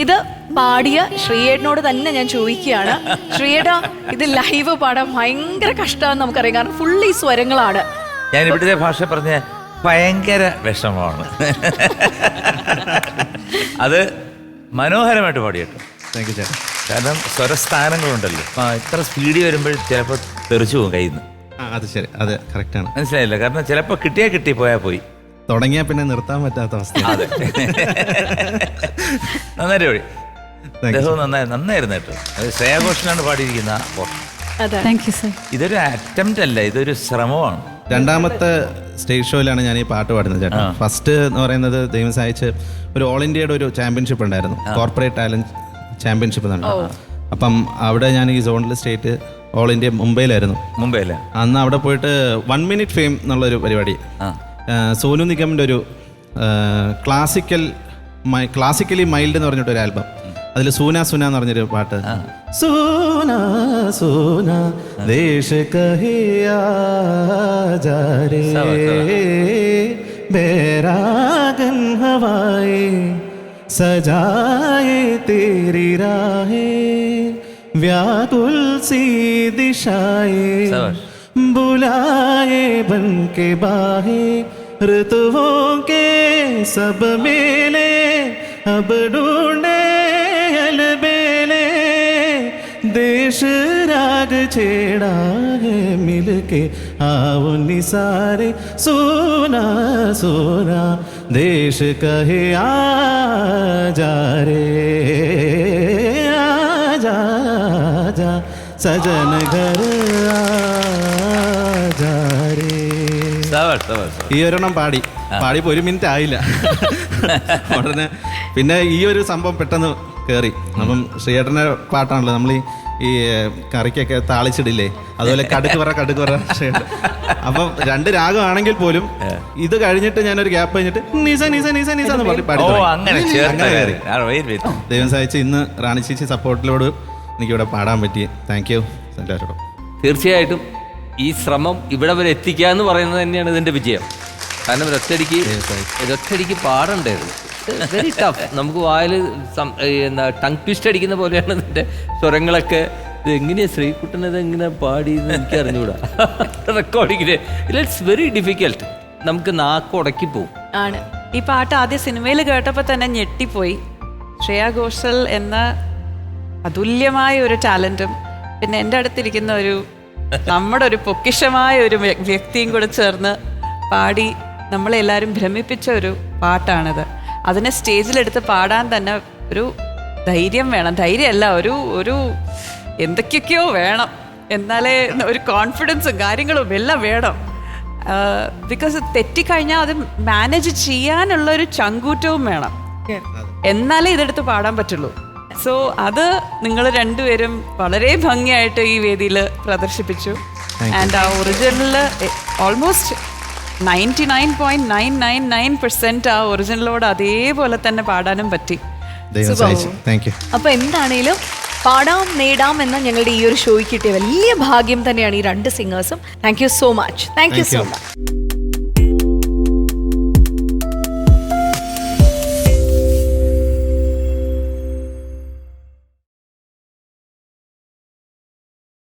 ഇത് പാടിയ ശ്രീയേട്ടനോട് തന്നെ ഞാൻ ചോദിക്കുകയാണ്. ശ്രീയേട്ടാ, ഇത് ലൈവ് പാടാൻ ഭയങ്കര കഷ്ടമാണെന്ന് നമുക്കറിയാം, കാരണം ഫുള്ളി സ്വരങ്ങളാണ്. ഞാൻ ഇവിടുത്തെ ഭാഷ പറഞ്ഞ ഭയങ്കര വിഷമമാണ്. അത് മനോഹരമായിട്ട് പാടിയിട്ടു. താങ്ക് യു ചേട്ടാ. കാരണം സ്വരസ്ഥാനങ്ങളുണ്ടല്ലോ, ഇത്ര സ്പീഡിൽ വരുമ്പോൾ ചിലപ്പോൾ തെറിച്ചു പോകും കയ്യിൽ നിന്ന്. അത് ശരി, അത് കറക്റ്റാണ്. മനസ്സിലായില്ല, കാരണം ചിലപ്പോൾ കിട്ടി പോയാൽ പോയി, തുടങ്ങിയാൽ പിന്നെ നിർത്താൻ പറ്റാത്ത അവസ്ഥ. അതെ, നന്നായിട്ട് പാടി. അദ്ദേഹവും നന്നായിരുന്നു കേട്ടോ. അത് ശ്രേയാ ഘോഷലാണ് പാടിയിരിക്കുന്ന. ഇതൊരു അറ്റംപ്റ്റ് അല്ല, ഇതൊരു ശ്രമമാണ്. രണ്ടാമത്തെ സ്റ്റേജ് ഷോയിലാണ് ഞാൻ ഈ പാട്ട് പാടുന്നത് ചേട്ടാ. ഫസ്റ്റ് എന്ന് പറയുന്നത് ദൈവം സഹായിച്ച് ഒരു ഓൾ ഇന്ത്യയുടെ ഒരു ചാമ്പ്യൻഷിപ്പ് ഉണ്ടായിരുന്നു, കോർപ്പറേറ്റ് ടാലന്റ് ചാമ്പ്യൻഷിപ്പ് എന്നാണ്. അപ്പം അവിടെ ഞാൻ ഈ സോണിൽ സ്റ്റേറ്റ് ഓൾ ഇന്ത്യ മുംബൈയിലായിരുന്നു. മുംബൈയിലെ അന്ന് അവിടെ പോയിട്ട് 1 minute ഫെയിം എന്നുള്ളൊരു പരിപാടി, സോനു നിഗമിൻ്റെ ഒരു ക്ലാസിക്കലി മൈൽഡ് എന്ന് പറഞ്ഞിട്ടൊരു ആൽബം, അതിൽ സൂന സൂന എന്ന് പറഞ്ഞൊരു പാട്ട്. സൂന സൂന ദേശ് കഹിയാ ജാ രേ ബേരാഗൻ ഹവായേ സജായേ തേരി രാഹേ വ്യാകുൽ സി ദിശായേ बुलाए बन के बाहे ऋतुओं के सब मेले अब ढूंढे अलबेले देश राग छेड़ा है मिलके आओ निसारे सोना सोना देश कहे आ जा रे आ जा സജന ഘർ ഈ ഒരെണ്ണം പാടിപ്പോ 1 minute ആയില്ല. ഉടനെ പിന്നെ ഈ ഒരു സംഭവം പെട്ടെന്ന് കയറി. അപ്പം ശ്രീയേട്ടൻ്റെ പാട്ടാണല്ലോ, നമ്മൾ ഈ കറിക്കൊക്കെ താളിച്ചിടില്ലേ, അതുപോലെ കടുക്ക് പറ ശ്രീയേട്ടൻ. അപ്പം 2 രാഗമാണെങ്കിൽ പോലും ഇത് കഴിഞ്ഞിട്ട് ഞാനൊരു ഗ്യാപ്പ് കഴിഞ്ഞിട്ട് നിസ നിസ നിസ നിസ എന്ന് പാടി ദൈവം സഹായിച്ച് ഇന്ന് റാണി ചേച്ചി സപ്പോർട്ടിലോട് എനിക്കിവിടെ പാടാൻ പറ്റി. താങ്ക് യു എല്ലാവരോടും. തീർച്ചയായിട്ടും ഈ ശ്രമം ഇവിടെ വരെ എത്തിക്കുക എന്ന് പറയുന്നത് തന്നെയാണ് ഇതിൻ്റെ വിജയം. കാരണം ഒരൊറ്റടിക്ക് പാടണ്ടായിരുന്നു, വെരി ടഫ്. നമുക്ക് വായിൽ എന്താ ടങ് ട്വിസ്റ്റ് അടിക്കുന്ന പോലെയാണ് ഇതിൻ്റെ സ്വരങ്ങളൊക്കെ. ഇത് എങ്ങനെയാണ് ശ്രീകുട്ടൻ ഇതെങ്ങനെ പാടിയെന്ന് എനിക്ക് അറിഞ്ഞുകൂടാ. റെക്കോർഡിങ്ങിന് ഇറ്റ്സ് വെരി ഡിഫിക്കൽട്ട്. നമുക്ക് നാക്ക് ഉടക്കിപ്പോവും. ആണ്. ഈ പാട്ട് ആദ്യ സിനിമയിൽ കേട്ടപ്പോൾ തന്നെ ഞെട്ടിപ്പോയി. ശ്രേയാ ഘോഷൽ എന്ന അതുല്യമായ ഒരു ടാലൻറ്റും പിന്നെ എൻ്റെ അടുത്തിരിക്കുന്ന നമ്മുടെ ഒരു പൊക്കിഷമായ ഒരു വ്യക്തിയും കൂടെ ചേർന്ന് പാടി നമ്മളെല്ലാവരും ഭ്രമിപ്പിച്ച ഒരു പാട്ടാണിത്. അതിനെ സ്റ്റേജിലെടുത്ത് പാടാൻ തന്നെ ഒരു ധൈര്യം വേണം. ധൈര്യമല്ല, ഒരു എന്തൊക്കെയൊക്കെയോ വേണം. എന്നാലേ ഒരു കോൺഫിഡൻസും കാര്യങ്ങളും എല്ലാം വേണം. ബിക്കോസ് തെറ്റിക്കഴിഞ്ഞാൽ അത് മാനേജ് ചെയ്യാനുള്ളൊരു ചങ്കൂറ്റവും വേണം, എന്നാലേ ഇതെടുത്ത് പാടാൻ പറ്റുള്ളൂ. സോ അത് നിങ്ങൾ രണ്ടുപേരും വളരെ ഭംഗിയായിട്ട് ഈ വേദിയിൽ പ്രദർശിപ്പിച്ചു. ആൻഡ് ആ ഒറിജിനൽ ഓൾമോസ്റ്റ് 99.999% ആ ഒറിജിനലോട് അതേപോലെ തന്നെ പാടാനും പറ്റി. അപ്പൊ എന്താണേലും പാടാം നേടാം എന്ന ഞങ്ങളുടെ ഈ ഒരു ഷോയ്ക്ക് കിട്ടിയ വലിയ ഭാഗ്യം തന്നെയാണ് ഈ 2 സിംഗേഴ്സും. Thank you so much.